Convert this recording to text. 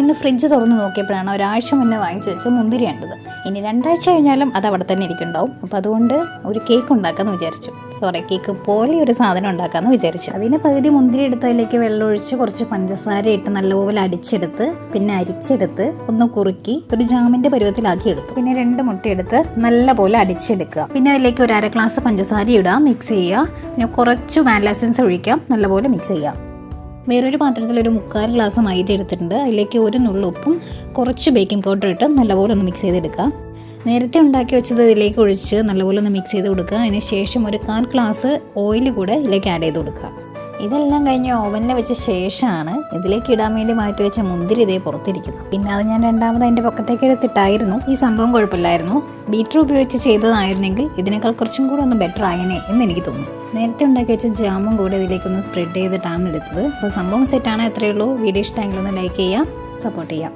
ഇന്ന് ഫ്രിഡ്ജ് തുറന്ന് നോക്കിയപ്പോഴാണ് ഒരാഴ്ച മുന്നേ വാങ്ങിച്ചു വെച്ച മുന്തിരി കണ്ടത്. ഇനി 2 ആഴ്ച കഴിഞ്ഞാലും അത് അവിടെ തന്നെ ഇരിക്കുന്നുണ്ടാവും. അപ്പോൾ അതുകൊണ്ട് ഒരു കേക്ക് ഉണ്ടാക്കാമെന്ന് വിചാരിച്ചു. കേക്ക് പോലെ ഒരു സാധനം ഉണ്ടാക്കാമെന്ന് വിചാരിച്ചു. അതിന് പകുതി മുന്തിരി എടുത്ത് അതിലേക്ക് വെള്ളമൊഴിച്ച് കുറച്ച് പഞ്ചസാര ഇട്ട് നല്ലപോലെ അടിച്ചെടുത്ത് പിന്നെ അരിച്ചെടുത്ത് ഒന്ന് കുറുക്കി ഒരു ജാമിൻ്റെ പരുവത്തിലാക്കി എടുത്തു. പിന്നെ 2 മുട്ട എടുത്ത് നല്ലപോലെ അടിച്ചെടുക്കുക. പിന്നെ അതിലേക്ക് ഒരു 1/2 ഗ്ലാസ് പഞ്ചസാര ഇടുക, മിക്സ് ചെയ്യുക. പിന്നെ കുറച്ച് വാനില എസൻസ് ഒഴിക്കാം, നല്ലപോലെ മിക്സ് ചെയ്യാം. വേറൊരു പാത്രത്തിൽ ഒരു 3/4 ഗ്ലാസ് മൈദ എടുത്തിട്ടുണ്ട്. അതിലേക്ക് ഒരു നുള്ളുപ്പും കുറച്ച് ബേക്കിംഗ് പൗഡർ ഇട്ട് നല്ലപോലെ ഒന്ന് മിക്സ് ചെയ്തെടുക്കുക. നേരത്തെ ഉണ്ടാക്കി വെച്ചത് ഇതിലേക്ക് ഒഴിച്ച് നല്ലപോലെ ഒന്ന് മിക്സ് ചെയ്ത് കൊടുക്കുക. അതിന് ശേഷം ഒരു 1/4 ഗ്ലാസ് ഓയിൽ കൂടെ ഇതിലേക്ക് ആഡ് ചെയ്ത് കൊടുക്കുക. ഇതെല്ലാം കഴിഞ്ഞ് ഓവനിൽ വെച്ച ശേഷമാണ് ഇതിലേക്ക് ഇടാൻ വേണ്ടി മാറ്റി വെച്ച മുന്തിരി ഇതേ പുറത്തിരിക്കുന്നത്. പിന്നെ അത് ഞാൻ രണ്ടാമത് അതിൻ്റെ പൊക്കത്തേക്ക് എടുത്തിട്ടായിരുന്നു. ഈ സംഭവം കുഴപ്പമില്ലായിരുന്നു. ബീറ്റർ ഉപയോഗിച്ച് ചെയ്തതായിരുന്നെങ്കിൽ ഇതിനേക്കാൾ കുറച്ചും കൂടെ ഒന്ന് ബെറ്റർ ആയനെ എന്ന് എനിക്ക് തോന്നി. നേരത്തെ ഉണ്ടാക്കി വെച്ച ജാമും കൂടെ ഇതിലേക്കൊന്ന് സ്പ്രെഡ് ചെയ്തിട്ടാണ് എടുത്തത്. അപ്പോൾ സംഭവം സെറ്റാണ്. എത്രയേ ഉള്ളൂ. വീഡിയോ ഇഷ്ടമെങ്കിൽ ഒന്ന് ലൈക്ക് ചെയ്യുക, സപ്പോർട്ട് ചെയ്യാം.